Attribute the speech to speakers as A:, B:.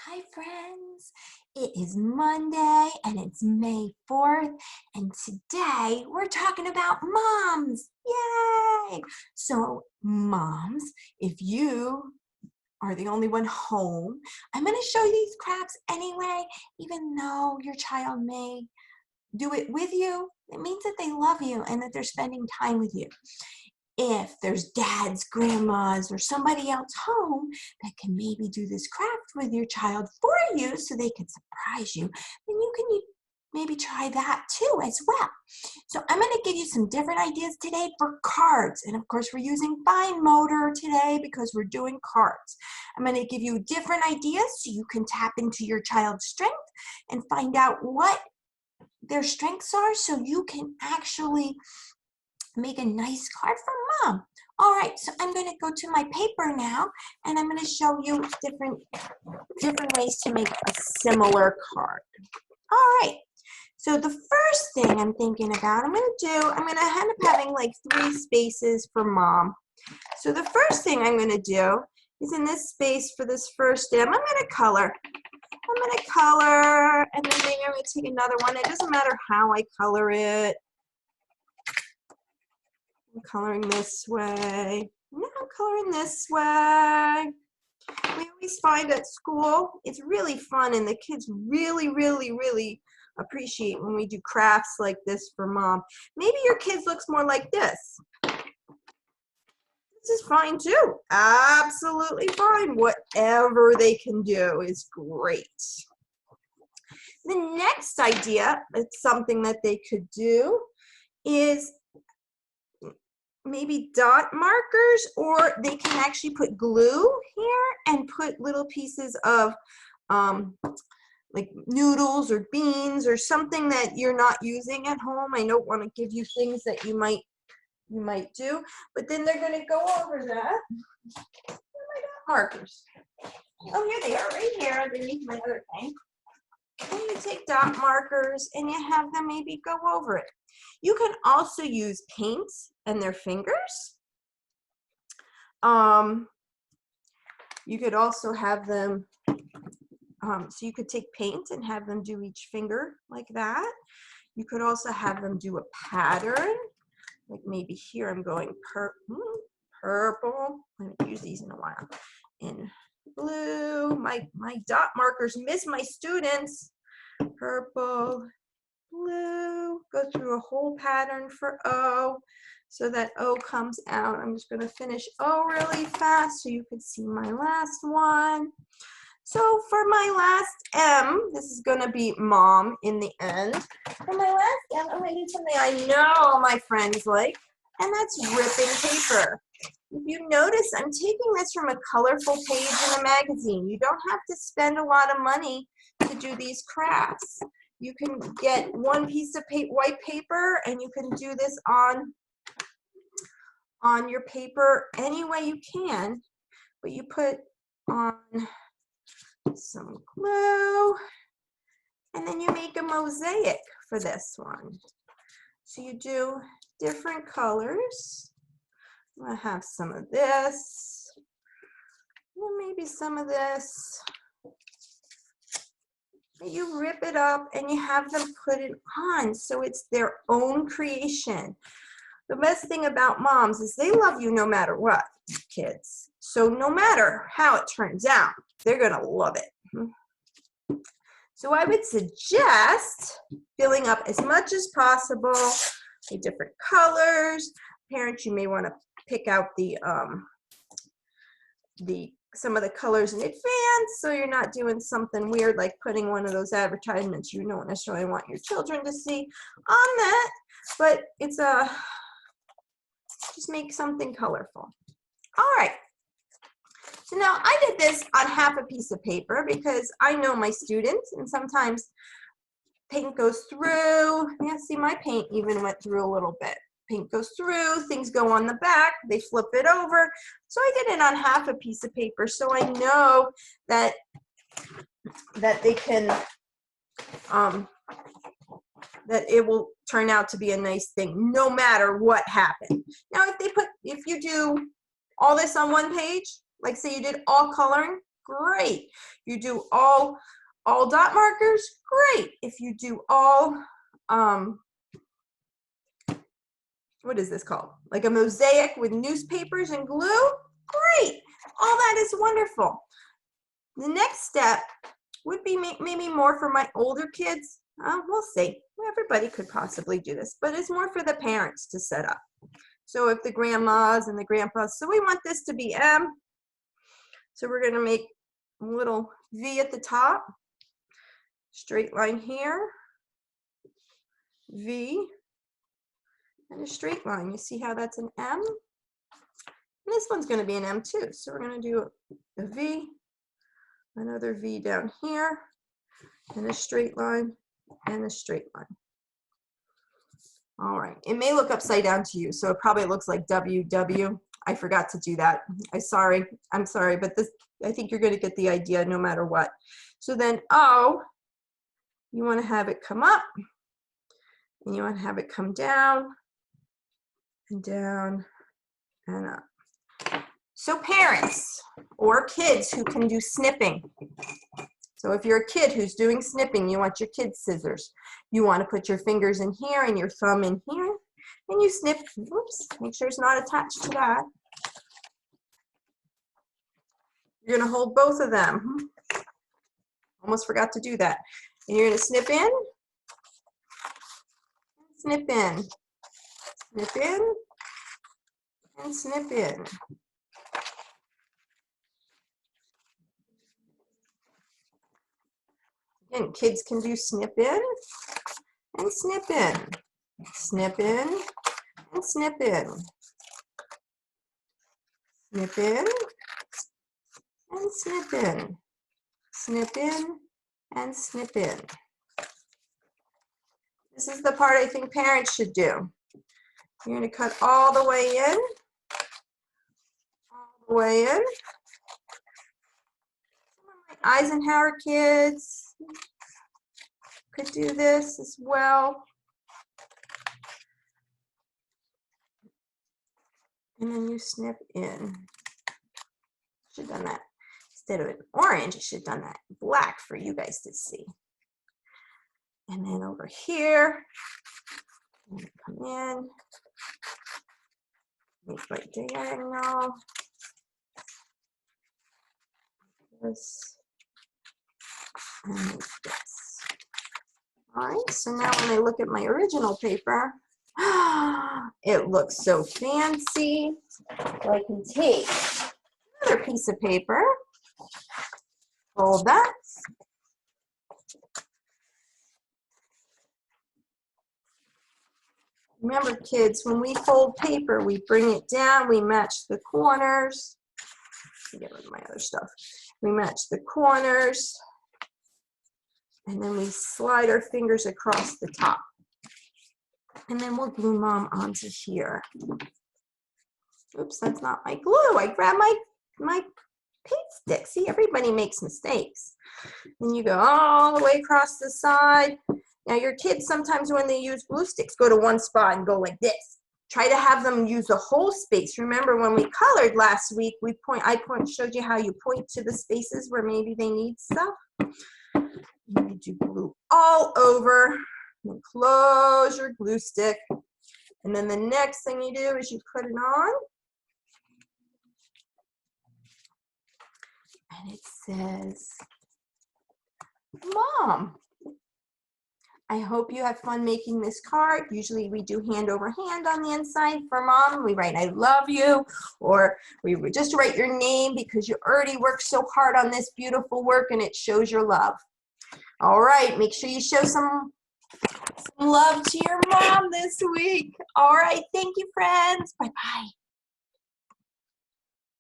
A: Hi friends, it is Monday and it's May 4th and today we're talking about moms. Yay! So moms, if you are the only one home, I'm going to show you these crafts anyway, even though your child may do it with you. It means that they love you and that they're spending time with you. If there's dads, grandmas, or somebody else home that can maybe do this craft with your child for you so they can surprise you, then you can maybe try that too as well. So I'm going to give you some different ideas today for cards. And of course, we're using fine motor today because we're doing cards. I'm going to give you different ideas so you can tap into your child's strength and find out what their strengths are so you can actually make a nice card for mom. All right, so I'm going to go to my paper now and I'm going to show you different ways to make a similar card. All right, so the first thing I'm thinking about, I'm going to end up having like 3 spaces for mom. So the first thing I'm going to do is in this space for this first stem, I'm going to color. And then maybe I'm going to take another one. It doesn't matter how I color it. I'm coloring this way. No, I'm coloring this way. We always find at school, it's really fun and the kids really appreciate when we do crafts like this for mom. Maybe your kids looks more like this. This is fine too. Absolutely fine. Whatever they can do is great. The next idea, it's something that they could do, is maybe dot markers, or they can actually put glue here and put little pieces of like noodles or beans or something that you're not using at home. I don't want to give you things that you might do, but then they're going to go over that. Where are my dot markers? Oh, here they are, right here underneath my other thing. And you take dot markers and you have them maybe go over it. You can also use paint and their fingers. You could also have them, so you could take paint and have them do each finger like that. You could also have them do a pattern, like maybe here I'm going purple. I haven't used these in a while. And blue. My dot markers miss my students. Purple, blue. Go through a whole pattern for O so that O comes out. I'm just going to finish O really fast so you can see my last one. So for my last M, this is going to be mom in the end. For my last M, I'm going to do something I know all my friends like, and that's ripping paper. If you notice, I'm taking this from a colorful page in a magazine. You don't have to spend a lot of money to do these crafts. You can get one piece of white paper and you can do this on your paper any way you can, but you put on some glue and then you make a mosaic for this one. So you do different colors. I'm going to have some of this, and maybe some of this. You rip it up and you have them put it on so it's their own creation. The best thing about moms is they love you no matter what, kids. So no matter how it turns out, they're going to love it. So I would suggest filling up as much as possible with different colors. Parents, you may want to pick out some of the colors in advance so you're not doing something weird like putting one of those advertisements you don't necessarily want your children to see on that, but it's just make something colorful. All right, so now I did this on half a piece of paper because I know my students and sometimes paint goes through. Yeah, see, my paint even went through a little bit. Paint goes through, things go on the back, they flip it over. So I did it on half a piece of paper so I know that they can, that it will turn out to be a nice thing no matter what happened. Now if you do all this on one page, like say you did all coloring,
B: great. You do all dot markers, great. If you do all, what is this called? Like a mosaic with newspapers and glue, great. All that is wonderful. The next step would be maybe more for my older kids. We'll see. Everybody could possibly do this, but it's more for the parents to set up. So if the grandmas and the grandpas, so we want this to be M. So we're going to make a little V at the top, straight line here, V, and a straight line. You see how that's an M? And this one's going to be an M too. So we're going to do a V, another V down here, and a straight line, and a straight line. All right, it may look upside down to you, so it probably looks like WW. I forgot to do that. I'm sorry, but this, I think you're going to get the idea no matter what. So then O, you want to have it come up, and you want to have it come down, and down, and up. So parents or kids who can do snipping. So if you're a kid who's doing snipping, you want your kid's scissors. You want to put your fingers in here and your thumb in here, and you snip. Oops, make sure it's not attached to that. You're going to hold both of them. Almost forgot to do that. And you're going to snip in, snip in, snip in, and snip in. Again, kids can do snip in and snip in, snip in and snip in, snip in and snip in, snip in and snip in. This is the part I think parents should do. You're going to cut all the way in, all the way in. Some of my Eisenhower kids could do this as well. And then you snip in. Should have done that. Instead of an orange, I should have done that black for you guys to see. And then over here, come in, make my diagonal. This and this. All right, so now when I look at my original paper, it looks so fancy. So I can take another piece of paper, fold that, remember kids, when we fold paper, we bring it down, we match the corners. Get rid of my other stuff. We match the corners, and then we slide our fingers across the top. And then we'll glue Mom onto here. Oops, that's not my glue. I grabbed my paint stick. See, everybody makes mistakes. Then you go all the way across the side. Now your kids, sometimes when they use glue sticks, go to one spot and go like this. Try to have them use the whole space. Remember when we colored last week, I showed you how you point to the spaces where maybe they need stuff. You do glue all over, and close your glue stick. And then the next thing you do is you put it on. And it says, Mom. I hope you have fun making this card. Usually we do hand over hand on the inside for Mom. We write, I love you, or we would just write your name because you already worked so hard on this beautiful work and it shows your love. All right, make sure you show some love to your mom this week. All right, thank you, friends. Bye-bye.